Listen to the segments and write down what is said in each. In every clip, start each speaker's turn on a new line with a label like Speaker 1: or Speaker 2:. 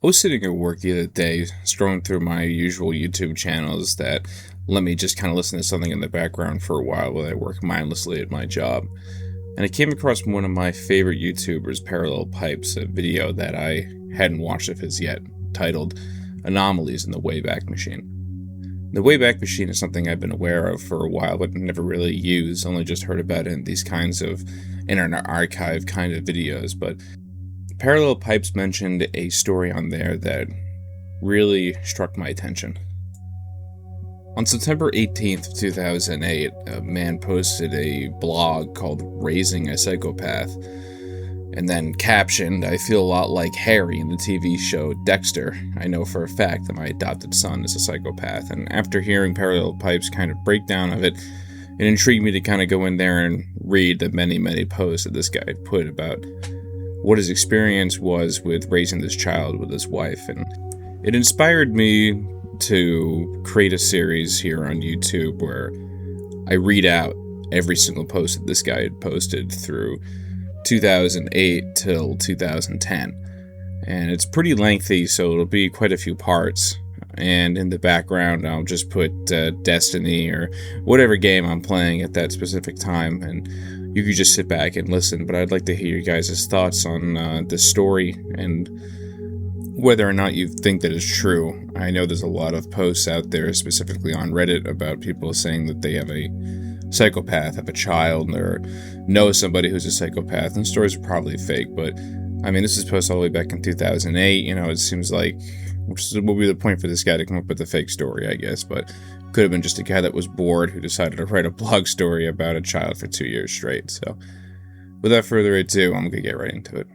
Speaker 1: I was sitting at work the other day, scrolling through my usual YouTube channels that let me just kind of listen to something in the background for a while I work mindlessly at my job. And I came across one of my favorite YouTubers, Parallel Pipes, a video that I hadn't watched of his yet, titled Anomalies in the Way Bach Machine. The Way Bach Machine is something I've been aware of for a while, but never really used, only just heard about it in these kinds of Internet Archive kind of videos, but Parallel Pipes mentioned a story on there that really struck my attention. On September 18th, 2008, a man posted a blog called Raising a Psychopath, and then captioned, "I feel a lot like Harry in the TV show Dexter. I know for a fact that my adopted son is a psychopath." And after hearing Parallel Pipes' kind of breakdown of it, it intrigued me to kind of go in there and read the many, many posts that this guy had put about what his experience was with raising this child with his wife, and it inspired me to create a series here on YouTube where I read out every single post that this guy had posted through 2008 till 2010, and it's pretty lengthy, so it'll be quite a few parts. And in the background I'll just put Destiny or whatever game I'm playing at that specific time, and you could just sit back and listen. But I'd like to hear you guys' thoughts on this story and whether or not you think that it's true. I know there's a lot of posts out there, specifically on Reddit, about people saying that they have a psychopath, have a child, or know somebody who's a psychopath, and stories are probably fake. But I mean, this is posted all the way back in 2008. It seems like, which will be the point for this guy to come up with a fake story, I guess, but could have been just a guy that was bored who decided to write a blog story about a child for 2 years straight. So without further ado, I'm going to get right into it.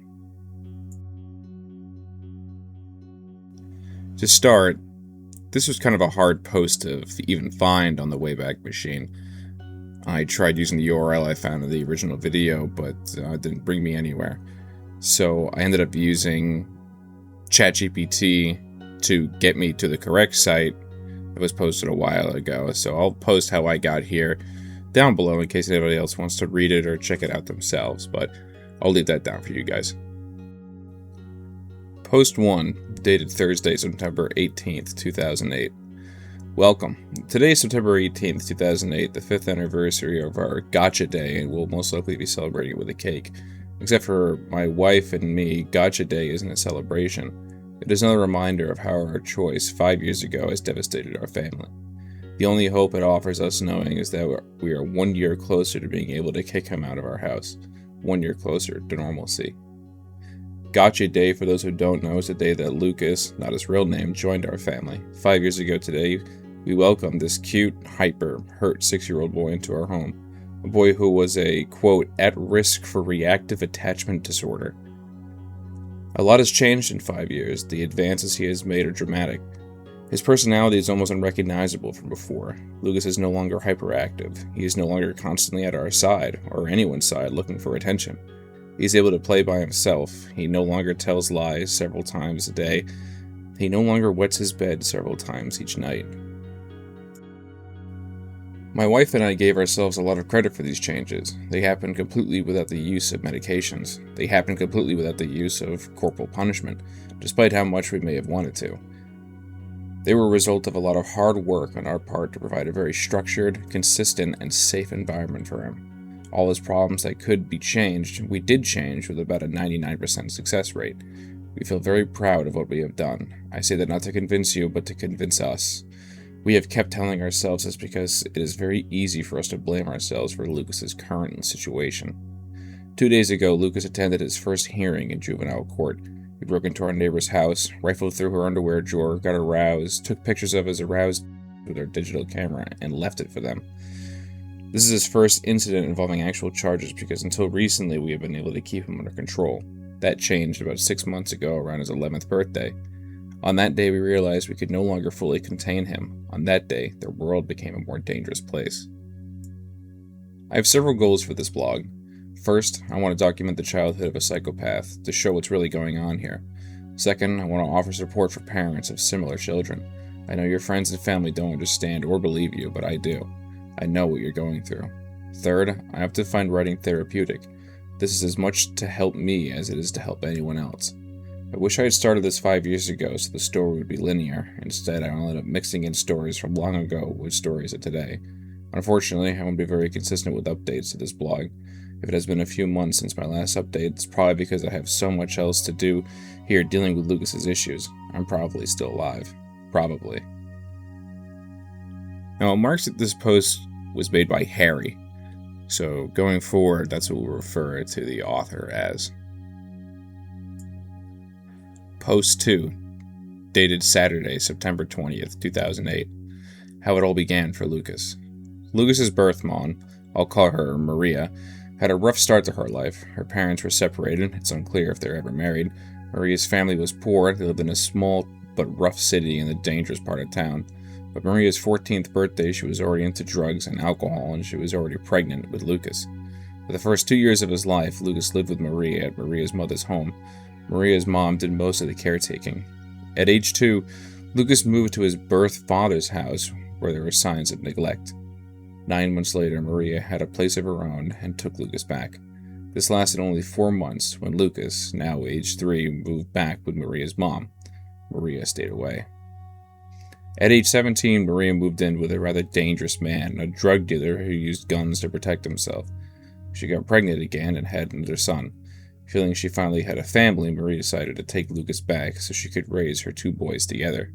Speaker 1: To start, this was kind of a hard post to even find on the Way Bach Machine. I tried using the URL I found in the original video, but it didn't bring me anywhere. So I ended up using ChatGPT to get me to the correct site. It was posted a while ago, so I'll post how I got here down below in case anybody else wants to read it or check it out themselves, but I'll leave that down for you guys. Post 1, dated Thursday, September 18th, 2008. Welcome. Today is September 18th, 2008, the 5th anniversary of our Gotcha Day, and we'll most likely be celebrating it with a cake. Except for my wife and me, Gotcha Day isn't a celebration. It is another reminder of how our choice 5 years ago has devastated our family. The only hope it offers us knowing is that we are 1 year closer to being able to kick him out of our house. 1 year closer to normalcy. Gotcha Day, for those who don't know, is the day that Lucas, not his real name, joined our family. 5 years ago today, we welcomed this cute, hyper, hurt 6-year-old boy into our home. A boy who was a, quote, at risk for reactive attachment disorder. A lot has changed in 5 years. The advances he has made are dramatic. His personality is almost unrecognizable from before. Lucas is no longer hyperactive. He is no longer constantly at our side, or anyone's side, looking for attention. He is able to play by himself. He no longer tells lies several times a day. He no longer wets his bed several times each night. My wife and I gave ourselves a lot of credit for these changes. They happened completely without the use of medications. They happened completely without the use of corporal punishment, despite how much we may have wanted to. They were a result of a lot of hard work on our part to provide a very structured, consistent, and safe environment for him. All his problems that could be changed, we did change with about a 99% success rate. We feel very proud of what we have done. I say that not to convince you, but to convince us. We have kept telling ourselves this because it is very easy for us to blame ourselves for Lucas's current situation. 2 days ago, Lucas attended his first hearing in juvenile court. He broke into our neighbor's house, rifled through her underwear drawer, got aroused, took pictures of his aroused with our digital camera, and left it for them. This is his first incident involving actual charges because until recently we have been able to keep him under control. That changed about 6 months ago around his 11th birthday. On that day, we realized we could no longer fully contain him. On that day, the world became a more dangerous place. I have several goals for this blog. First, I want to document the childhood of a psychopath to show what's really going on here. Second, I want to offer support for parents of similar children. I know your friends and family don't understand or believe you, but I do. I know what you're going through. Third, I have to find writing therapeutic. This is as much to help me as it is to help anyone else. I wish I had started this 5 years ago so the story would be linear. Instead, I ended up mixing in stories from long ago with stories of today. Unfortunately, I won't be very consistent with updates to this blog. If it has been a few months since my last update, it's probably because I have so much else to do here dealing with Lucas's issues. I'm probably still alive. Probably. Now, it marks that this post was made by Harry, so going forward, that's what we'll refer to the author as. Post 2, dated Saturday, September 20th, 2008. How it all began for Lucas. Lucas's birth mom, I'll call her Maria, had a rough start to her life. Her parents were separated. It's unclear if they were ever married. Maria's family was poor. They lived in a small but rough city in the dangerous part of town. But Maria's 14th birthday, she was already into drugs and alcohol, and she was already pregnant with Lucas. For the first 2 years of his life, Lucas lived with Maria at Maria's mother's home. Maria's mom did most of the caretaking. At age 2, Lucas moved to his birth father's house, where there were signs of neglect. 9 months later, Maria had a place of her own and took Lucas back. This lasted only 4 months when Lucas, now age 3, moved back with Maria's mom. Maria stayed away. At age 17, Maria moved in with a rather dangerous man, a drug dealer who used guns to protect himself. She got pregnant again and had another son. Feeling she finally had a family, Maria decided to take Lucas back so she could raise her 2 boys together.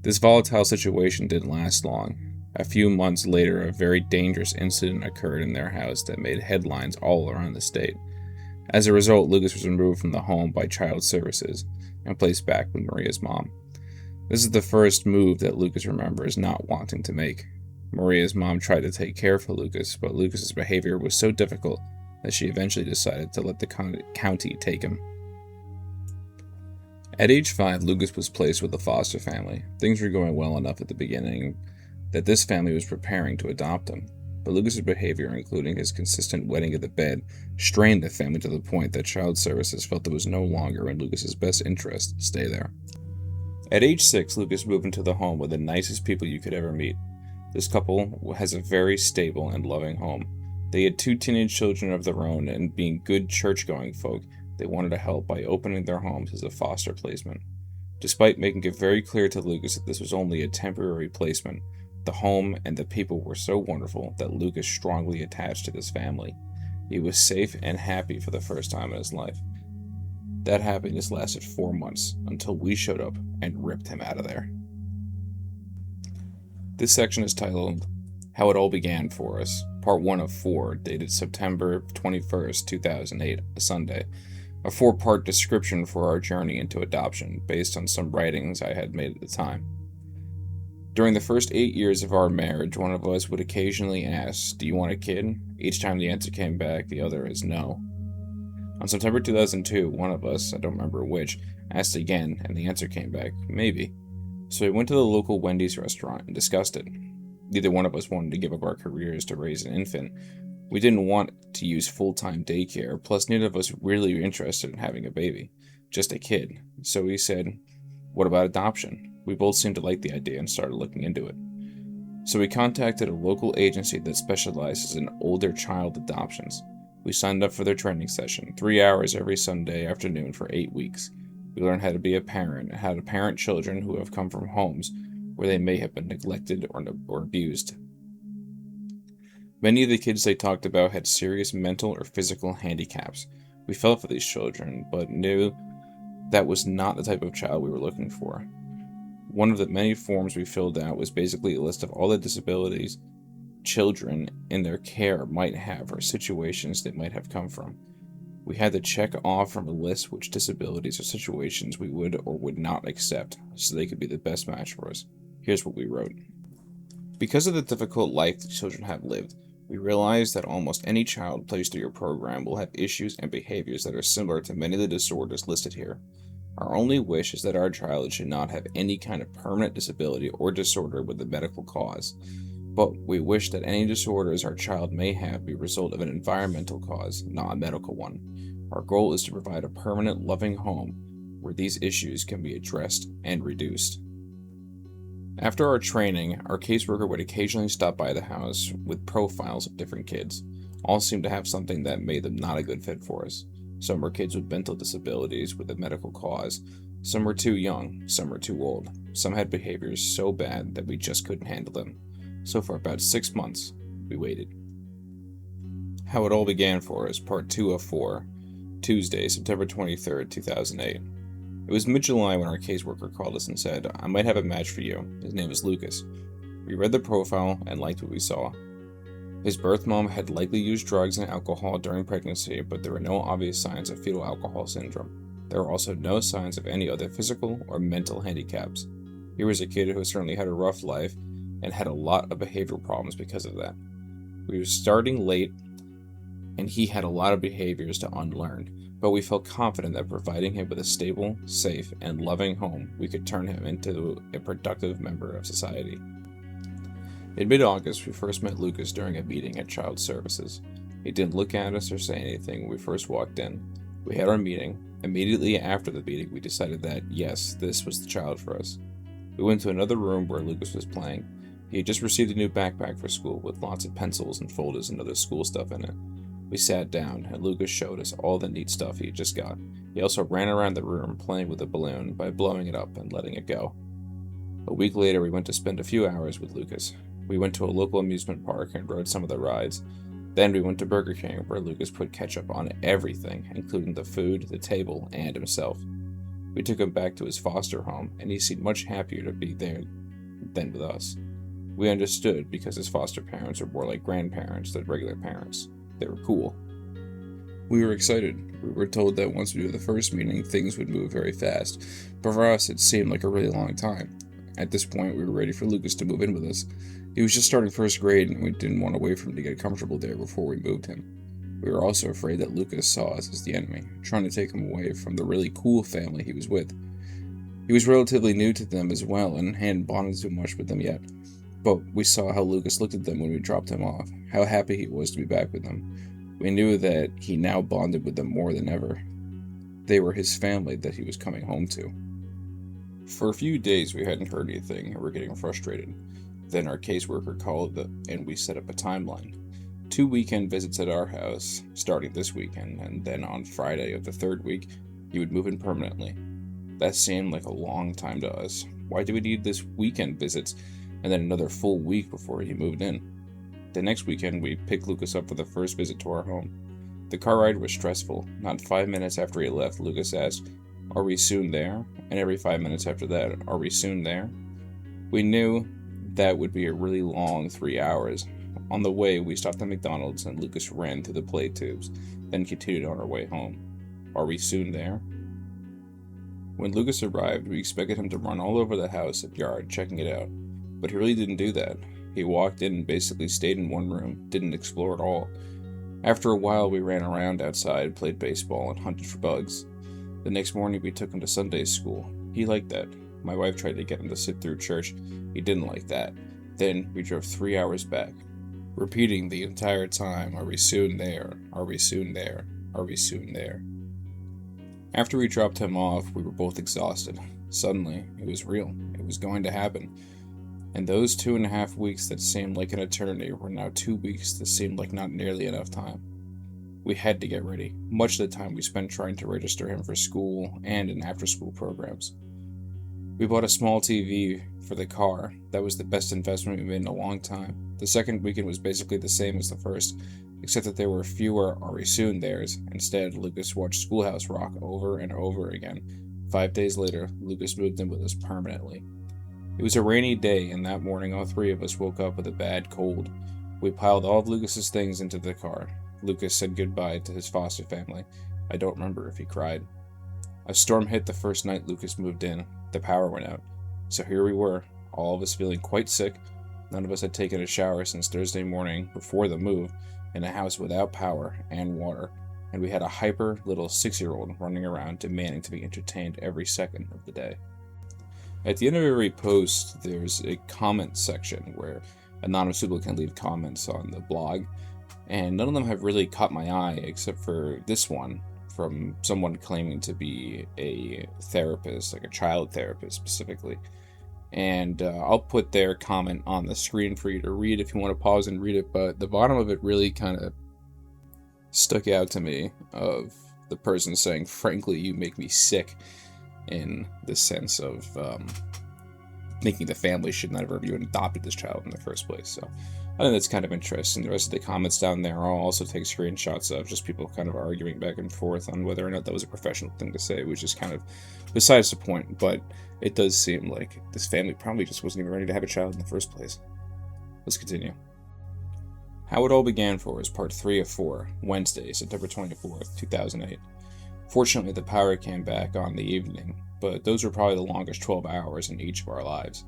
Speaker 1: This volatile situation didn't last long. A few months later, a very dangerous incident occurred in their house that made headlines all around the state. As a result, Lucas was removed from the home by Child Services and placed back with Maria's mom. This is the first move that Lucas remembers not wanting to make. Maria's mom tried to take care of Lucas, but Lucas's behavior was so difficult that she eventually decided to let the county take him. At age 5, Lucas was placed with a foster family. Things were going well enough at the beginning that this family was preparing to adopt him. But Lucas's behavior, including his consistent wetting of the bed, strained the family to the point that Child Services felt it was no longer in Lucas's best interest to stay there. At age 6, Lucas moved into the home with the nicest people you could ever meet. This couple has a very stable and loving home. They had 2 teenage children of their own, and being good church-going folk, they wanted to help by opening their homes as a foster placement. Despite making it very clear to Lucas that this was only a temporary placement, the home and the people were so wonderful that Lucas strongly attached to this family. He was safe and happy for the first time in his life. That happiness lasted 4 months, until we showed up and ripped him out of there. This section is titled, How It All Began for Us, Part 1 of 4, dated September 21st, 2008, a Sunday. A 4-part description for our journey into adoption, based on some writings I had made at the time. During the first 8 years of our marriage, one of us would occasionally ask, "Do you want a kid?" Each time the answer came back, the other is no. On September 2002, one of us, I don't remember which, asked again, and the answer came back, maybe. So we went to the local Wendy's restaurant and discussed it. Neither one of us wanted to give up our careers to raise an infant. We didn't want to use full-time daycare, plus neither of us really were interested in having a baby, just a kid. So we said, what about adoption? We both seemed to like the idea and started looking into it. So we contacted a local agency that specializes in older child adoptions. We signed up for their training session, 3 hours every Sunday afternoon for 8 weeks. We learned how to be a parent and how to parent children who have come from homes where they may have been neglected or abused. Many of the kids they talked about had serious mental or physical handicaps. We felt for these children, but knew that was not the type of child we were looking for. One of the many forms we filled out was basically a list of all the disabilities children in their care might have or situations they might have come from. We had to check off from a list which disabilities or situations we would or would not accept so they could be the best match for us. Here's what we wrote. Because of the difficult life the children have lived, we realize that almost any child placed through your program will have issues and behaviors that are similar to many of the disorders listed here. Our only wish is that our child should not have any kind of permanent disability or disorder with a medical cause, but we wish that any disorders our child may have be a result of an environmental cause, not a medical one. Our goal is to provide a permanent, loving home where these issues can be addressed and reduced. After our training, our caseworker would occasionally stop by the house with profiles of different kids. All seemed to have something that made them not a good fit for us. Some were kids with mental disabilities with a medical cause. Some were too young, some were too old. Some had behaviors so bad that we just couldn't handle them. So for about 6 months, we waited. How it all began for us, part 2 of 4, Tuesday, September 23rd, 2008. It was mid-July when our caseworker called us and said, "I might have a match for you. His name is Lucas." We read the profile and liked what we saw. His birth mom had likely used drugs and alcohol during pregnancy, but there were no obvious signs of fetal alcohol syndrome. There were also no signs of any other physical or mental handicaps. He was a kid who certainly had a rough life and had a lot of behavioral problems because of that. We were starting late, and he had a lot of behaviors to unlearn, but we felt confident that providing him with a stable, safe, and loving home, we could turn him into a productive member of society. In mid-August, we first met Lucas during a meeting at Child Services. He didn't look at us or say anything when we first walked in. We had our meeting. Immediately after the meeting, we decided that, yes, this was the child for us. We went to another room where Lucas was playing. He had just received a new backpack for school with lots of pencils and folders and other school stuff in it. We sat down, and Lucas showed us all the neat stuff he had just got. He also ran around the room playing with a balloon by blowing it up and letting it go. A week later, we went to spend a few hours with Lucas. We went to a local amusement park and rode some of the rides. Then we went to Burger King, where Lucas put ketchup on everything, including the food, the table, and himself. We took him back to his foster home, and he seemed much happier to be there than with us. We understood because his foster parents were more like grandparents than regular parents. They were cool. We were excited. We were told that once we did the first meeting, things would move very fast, but for us, it seemed like a really long time. At this point, we were ready for Lucas to move in with us. He was just starting first grade, and we didn't want to wait for him to get comfortable there before we moved him. We were also afraid that Lucas saw us as the enemy, trying to take him away from the really cool family he was with. He was relatively new to them as well, and hadn't bonded too much with them yet. But we saw how Lucas looked at them when we dropped him off, how happy he was to be back with them. We knew that he now bonded with them more than ever. They were his family that he was coming home to. For a few days we hadn't heard anything and were getting frustrated. Then our caseworker called and we set up a timeline. 2 weekend visits at our house, starting this weekend, and then on Friday of the third week, he would move in permanently. That seemed like a long time to us. Why do we need this weekend visits and then another full week before he moved in? The next weekend, we picked Lucas up for the first visit to our home. The car ride was stressful. Not 5 minutes after he left, Lucas asked, "Are we soon there?" And every 5 minutes after that, "Are we soon there?" We knew that would be a really long 3 hours. On the way, we stopped at McDonald's and Lucas ran through the play tubes, then continued on our way home. Are we soon there? When Lucas arrived, we expected him to run all over the house and yard, checking it out. But he really didn't do that. He walked in and basically stayed in one room, didn't explore at all. After a while, we ran around outside, played baseball, and hunted for bugs. The next morning, we took him to Sunday school. He liked that. My wife tried to get him to sit through church. He didn't like that. Then we drove 3 hours back, repeating the entire time, "Are we soon there? Are we soon there? Are we soon there?" After we dropped him off, we were both exhausted. Suddenly, it was real. It was going to happen. And those 2.5 weeks that seemed like an eternity were now 2 weeks that seemed like not nearly enough time. We had to get ready. Much of the time we spent trying to register him for school and in after-school programs. We bought a small TV for the car. That was the best investment we made in a long time. The second weekend was basically the same as the first, except that there were fewer "Are we soon there's." Instead, Lucas watched Schoolhouse Rock over and over again. 5 days later, Lucas moved in with us permanently. It was a rainy day, and that morning all three of us woke up with a bad cold. We piled all of Lucas's things into the car. Lucas said goodbye to his foster family. I don't remember if he cried. A storm hit the first night Lucas moved in. The power went out. So here we were, all of us feeling quite sick. None of us had taken a shower since Thursday morning before the move, in a house without power and water, and we had a hyper little 6-year-old running around demanding to be entertained every second of the day. At the end of every post, there's a comment section where anonymous people can leave comments on the blog, and none of them have really caught my eye except for this one from someone claiming to be a therapist, like a child therapist specifically. And I'll put their comment on the screen for you to read if you want to pause and read it, but the bottom of it really kind of stuck out to me of the person saying, frankly, you make me sick, in the sense of thinking the family should not have ever even adopted this child in the first place. So I think that's kind of interesting. The rest of the comments down there, I'll also take screenshots of just people kind of arguing back and forth on whether or not that was a professional thing to say, which is kind of besides the point. But it does seem like this family probably just wasn't even ready to have a child in the first place. Let's continue. How It All Began For Us, Part 3 of 4, Wednesday, September 24th, 2008. Fortunately, the power came back on the evening, but those were probably the longest 12 hours in each of our lives.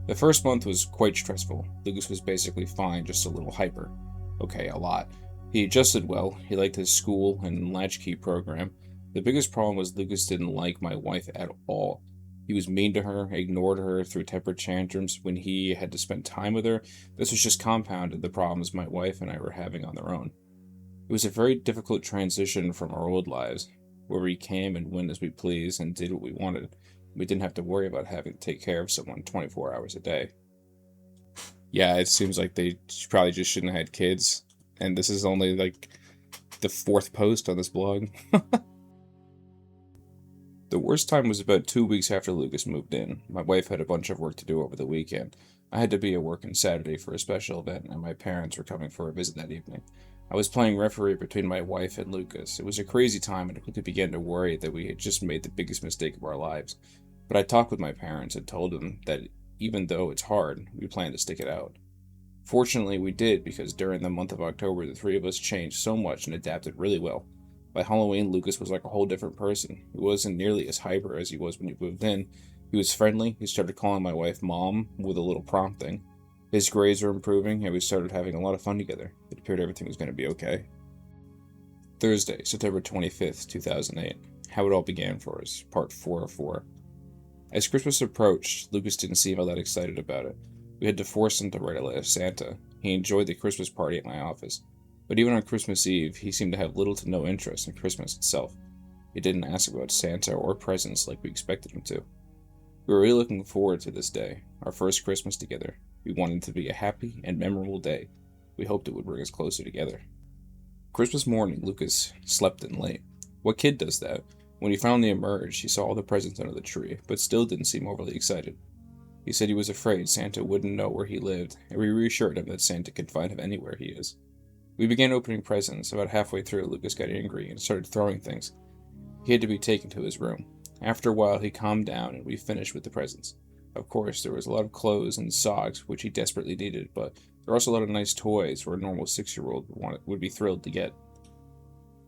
Speaker 1: The first month was quite stressful. Lucas was basically fine, just a little hyper. Okay, a lot. He adjusted well, he liked his school and latchkey program. The biggest problem was Lucas didn't like my wife at all. He was mean to her, ignored her, threw temper tantrums when he had to spend time with her. This was just compounded the problems my wife and I were having on their own. It was a very difficult transition from our old lives, where we came and went as we pleased and did what we wanted. We didn't have to worry about having to take care of someone 24 hours a day. Yeah, it seems like they probably just shouldn't have had kids, and this is only like the 4th post on this blog. The worst time was about 2 weeks after Lucas moved in. My wife had a bunch of work to do over the weekend. I had to be at work on Saturday for a special event, and my parents were coming for a visit that evening. I was playing referee between my wife and Lucas. It was a crazy time, and I quickly began to worry that we had just made the biggest mistake of our lives. But I talked with my parents and told them that even though it's hard, we plan to stick it out. Fortunately, we did, because during the month of October, the 3 of us changed so much and adapted really well. By Halloween, Lucas was like a whole different person. He wasn't nearly as hyper as he was when he moved in. He was friendly. He started calling my wife Mom with a little prompting. His grades were improving, and we started having a lot of fun together. It appeared everything was going to be okay. Thursday, September 25th, 2008. How It All Began For Us, Part 4 of 4. As Christmas approached, Lucas didn't seem all that excited about it. We had to force him to write a letter to Santa. He enjoyed the Christmas party at my office. But even on Christmas Eve, he seemed to have little to no interest in Christmas itself. He didn't ask about Santa or presents like we expected him to. We were really looking forward to this day, our first Christmas together. We wanted it to be a happy and memorable day. We hoped it would bring us closer together. Christmas morning, Lucas slept in late. What kid does that? When he finally emerged, he saw all the presents under the tree, but still didn't seem overly excited. He said he was afraid Santa wouldn't know where he lived, and we reassured him that Santa could find him anywhere he is. We began opening presents. About halfway through, Lucas got angry and started throwing things. He had to be taken to his room. After a while, he calmed down and we finished with the presents. Of course, there was a lot of clothes and socks, which he desperately needed, but there were also a lot of nice toys where a normal 6-year-old would be thrilled to get.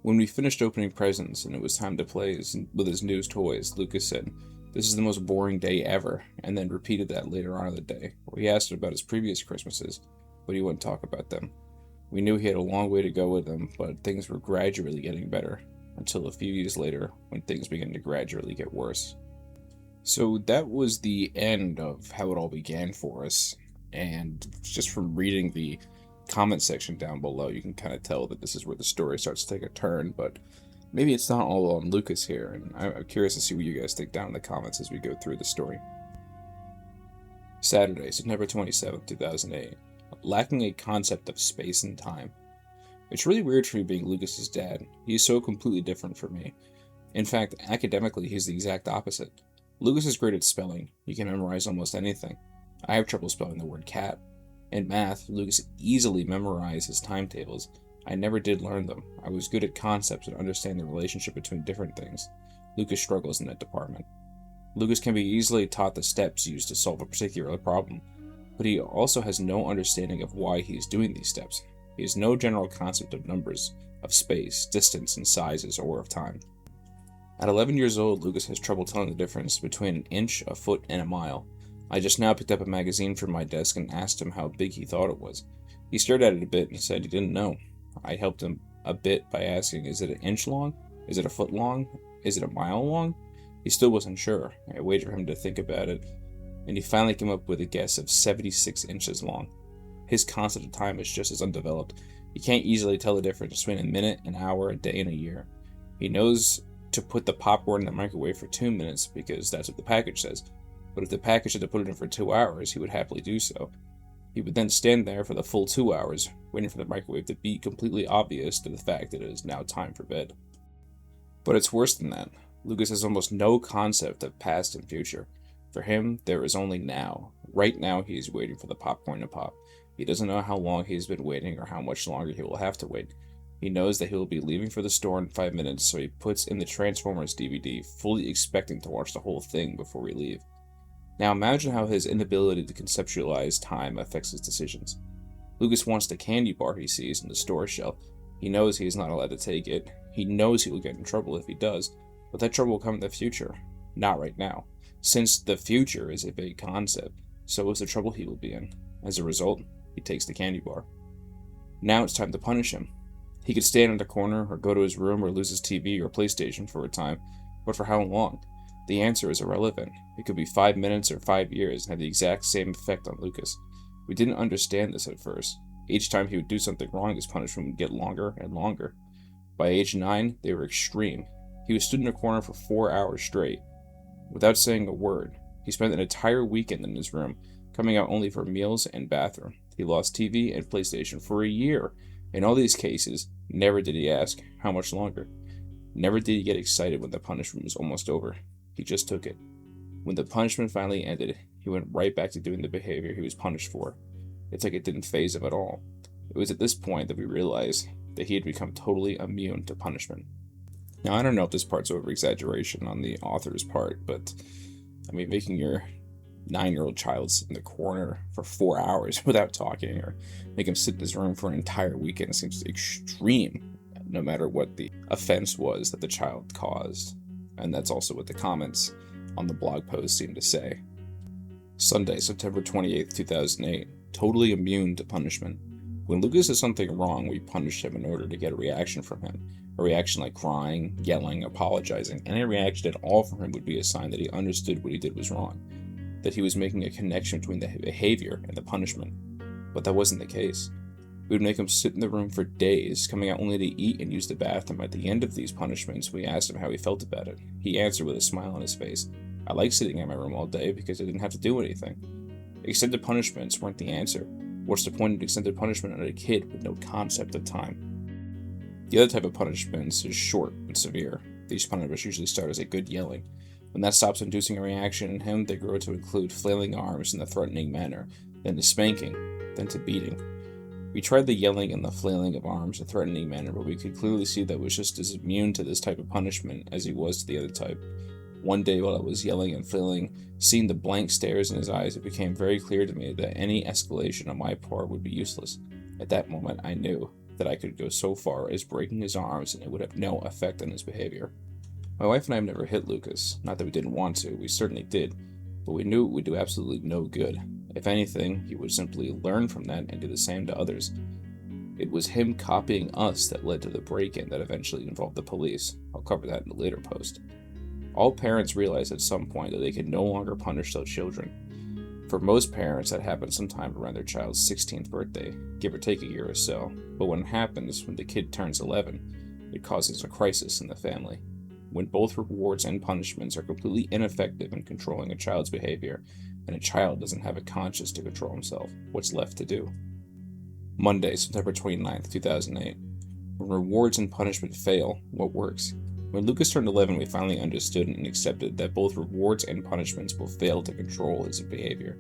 Speaker 1: When we finished opening presents and it was time to play with his new toys, Lucas said, "This is the most boring day ever," and then repeated that later on in the day. We asked him about his previous Christmases, but he wouldn't talk about them. We knew he had a long way to go with them, but things were gradually getting better, until a few years later, when things began to gradually get worse. So that was the end of How It All Began For Us, and just from reading the comment section down below, you can kind of tell that this is where the story starts to take a turn, but maybe it's not all on Lucas here, and I'm curious to see what you guys think down in the comments as we go through the story. Saturday, September 27th, 2008. Lacking a concept of space and time. It's really weird for me being Lucas's dad. He is so completely different from me. In fact, academically, he's the exact opposite. Lucas is great at spelling. He can memorize almost anything. I have trouble spelling the word cat. In math, Lucas easily memorized his timetables. I never did learn them. I was good at concepts and understanding the relationship between different things. Lucas struggles in that department. Lucas can be easily taught the steps used to solve a particular problem, but he also has no understanding of why he is doing these steps. He has no general concept of numbers, of space, distance, and sizes, or of time. At 11 years old, Lucas has trouble telling the difference between an inch, a foot, and a mile. I just now picked up a magazine from my desk and asked him how big he thought it was. He stared at it a bit and said he didn't know. I helped him a bit by asking, is it an inch long? Is it a foot long? Is it a mile long? He still wasn't sure. I waited for him to think about it, and he finally came up with a guess of 76 inches long. His concept of time is just as undeveloped. He can't easily tell the difference between a minute, an hour, a day, and a year. He knows to put the popcorn in the microwave for 2 minutes because that's what the package says. But if the package had to put it in for 2 hours, he would happily do so. He would then stand there for the full 2 hours, waiting for the microwave to be completely obvious to the fact that it is now time for bed. But it's worse than that. Lucas has almost no concept of past and future. For him, there is only now. Right now, he is waiting for the popcorn to pop. He doesn't know how long he has been waiting or how much longer he will have to wait. He knows that he will be leaving for the store in 5 minutes, so he puts in the Transformers DVD, fully expecting to watch the whole thing before we leave. Now imagine how his inability to conceptualize time affects his decisions. Lucas wants the candy bar he sees in the store shelf. He knows he is not allowed to take it. He knows he will get in trouble if he does, but that trouble will come in the future, not right now. Since the future is a vague concept, so is the trouble he will be in. As a result, he takes the candy bar. Now it's time to punish him. He could stand in the corner, or go to his room, or lose his TV or PlayStation for a time, but for how long? The answer is irrelevant. It could be 5 minutes or 5 years and have the exact same effect on Lucas. We didn't understand this at first. Each time he would do something wrong, his punishment would get longer and longer. By age 9, they were extreme. He was stood in a corner for 4 hours straight, without saying a word. He spent an entire weekend in his room, coming out only for meals and bathroom. He lost TV and PlayStation for a year. In all these cases, never did he ask, how much longer? Never did he get excited when the punishment was almost over. He just took it. When the punishment finally ended, he went right back to doing the behavior he was punished for. It's like it didn't faze him at all. It was at this point that we realized that he had become totally immune to punishment. Now, I don't know if this part's over-exaggeration on the author's part, but, making your 9-year-old child sit in the corner for 4 hours without talking, or make him sit in his room for an entire weekend seems extreme, no matter what the offense was that the child caused. And that's also what the comments on the blog post seem to say. Sunday, September 28th, 2008. Totally immune to punishment. When Lucas does something wrong, we punish him in order to get a reaction from him. A reaction like crying, yelling, apologizing. Any reaction at all from him would be a sign that he understood what he did was wrong. That he was making a connection between the behavior and the punishment. But that wasn't the case. We would make him sit in the room for days, coming out only to eat and use the bathroom. At the end of these punishments, we asked him how he felt about it. He answered with a smile on his face, "I like sitting in my room all day because I didn't have to do anything." Extended punishments weren't the answer. What's the point of extended punishment on a kid with no concept of time? The other type of punishments is short and severe. These punishments usually start as a good yelling. When that stops inducing a reaction in him, they grow to include flailing arms in a threatening manner, then to spanking, then to beating. We tried the yelling and the flailing of arms in a threatening manner, but we could clearly see that was just as immune to this type of punishment as he was to the other type. One day while I was yelling and flailing, seeing the blank stares in his eyes, it became very clear to me that any escalation on my part would be useless. At that moment, I knew that I could go so far as breaking his arms and it would have no effect on his behavior. My wife and I have never hit Lucas. Not that we didn't want to, we certainly did, but we knew it would do absolutely no good. If anything, he would simply learn from that and do the same to others. It was him copying us that led to the break-in that eventually involved the police. I'll cover that in a later post. All parents realize at some point that they can no longer punish their children. For most parents, that happens sometime around their child's 16th birthday, give or take a year or so. But when it happens, when the kid turns 11, it causes a crisis in the family. When both rewards and punishments are completely ineffective in controlling a child's behavior, and a child doesn't have a conscience to control himself, what's left to do? Monday, September 29th, 2008. When rewards and punishment fail, what works? When Lucas turned 11, we finally understood and accepted that both rewards and punishments will fail to control his behavior.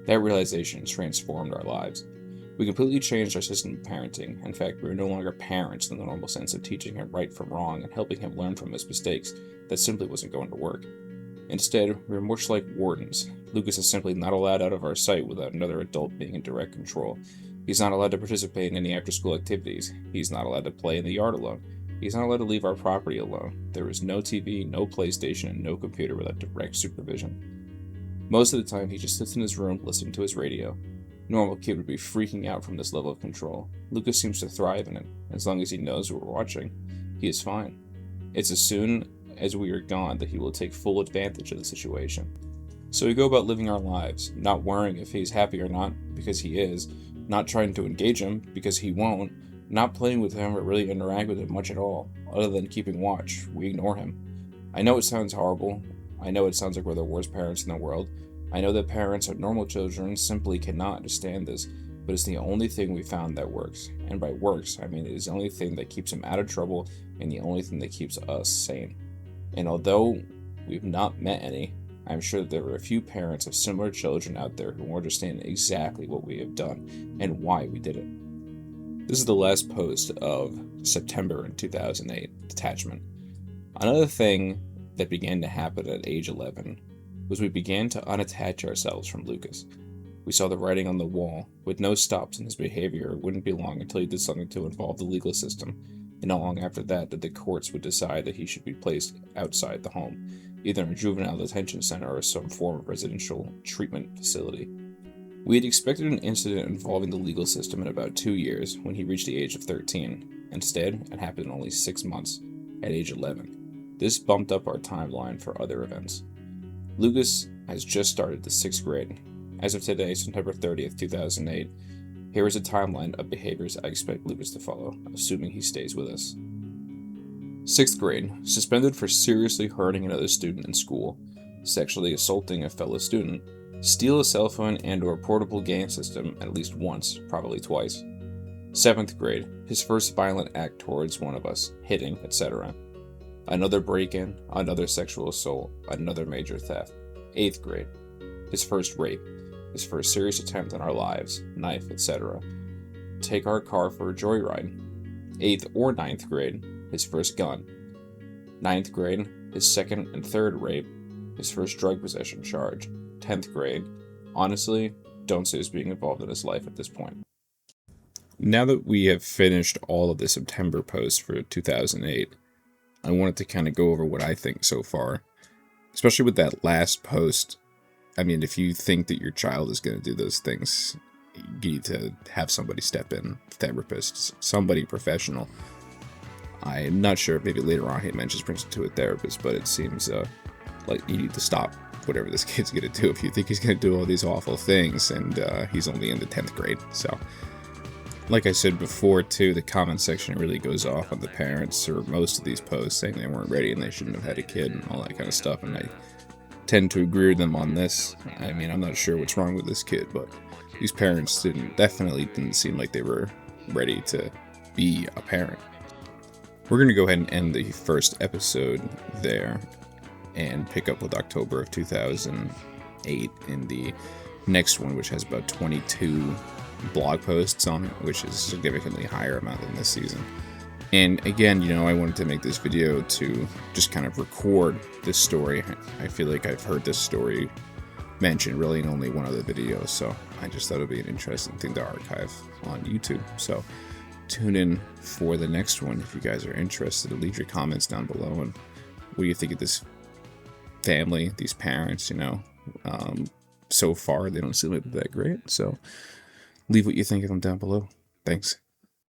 Speaker 1: That realization transformed our lives. We completely changed our system of parenting. In fact, we were no longer parents in the normal sense of teaching him right from wrong and helping him learn from his mistakes. That simply wasn't going to work. Instead, we were much like wardens. Lucas is simply not allowed out of our sight without another adult being in direct control. He's not allowed to participate in any after-school activities. He's not allowed to play in the yard alone. He's not allowed to leave our property alone. There is no TV, no PlayStation, and no computer without direct supervision. Most of the time, he just sits in his room listening to his radio. A normal kid would be freaking out from this level of control. Lucas seems to thrive in it. As long as he knows we're watching, he is fine. It's as soon as we are gone that he will take full advantage of the situation. So we go about living our lives, not worrying if he's happy or not, because he is, not trying to engage him, because he won't, not playing with him or really interact with him much at all, other than keeping watch. We ignore him. I know it sounds horrible. I know it sounds like we're the worst parents in the world. I know that parents of normal children simply cannot understand this, but it's the only thing we found that works. And by works, I mean it is the only thing that keeps him out of trouble and the only thing that keeps us sane. And although we've not met any, I'm sure that there are a few parents of similar children out there who understand exactly what we have done and why we did it. This is the last post of September in 2008, Detachment. Another thing that began to happen at age 11 was we began to unattach ourselves from Lucas. We saw the writing on the wall. With no stops in his behavior, it wouldn't be long until he did something to involve the legal system, and not long after that the courts would decide that he should be placed outside the home, either in a juvenile detention center or some form of residential treatment facility. We had expected an incident involving the legal system in about 2 years when he reached the age of 13. Instead, it happened in only 6 months, at age 11. This bumped up our timeline for other events. Lucas has just started the 6th grade. As of today, September 30th, 2008, here is a timeline of behaviors I expect Lucas to follow, assuming he stays with us. 6th grade, suspended for seriously hurting another student in school, sexually assaulting a fellow student, steal a cell phone and or portable game system at least once, probably twice. 7th grade, his first violent act towards one of us, hitting, etc. Another break-in, another sexual assault, another major theft. 8th grade, his first rape, his first serious attempt on our lives, knife, etc. Take our car for a joyride. 8th or 9th grade, his first gun. 9th grade, his 2nd and 3rd rape, his first drug possession charge. 10th grade, honestly, don't see us being involved in his life at this point. Now that we have finished all of the September posts for 2008, I wanted to kind of go over what I think so far, especially with that last post. I mean, if you think that your child is going to do those things, you need to have somebody step in, therapist, somebody professional. I'm not sure, maybe later on he mentions brings it to a therapist, but it seems like you need to stop whatever this kid's going to do if you think he's going to do all these awful things, and he's only in the 10th grade. So, like I said before, too, the comment section really goes off on the parents, or most of these posts, saying they weren't ready and they shouldn't have had a kid and all that kind of stuff, and I tend to agree with them on this. I mean, I'm not sure what's wrong with this kid, but these parents definitely didn't seem like they were ready to be a parent. We're going to go ahead and end the first episode there and pick up with October of 2008 in the next one, which has about 22 blog posts on it, which is a significantly higher amount than this season. And again, I wanted to make this video to just kind of record this story. I feel like I've heard this story mentioned really in only one other video, so I just thought it would be an interesting thing to archive on YouTube. So tune in for the next one if you guys are interested. Leave your comments down below, and what do you think of this family, these parents? So far they don't seem like that great, so leave what you think of them down below. Thanks.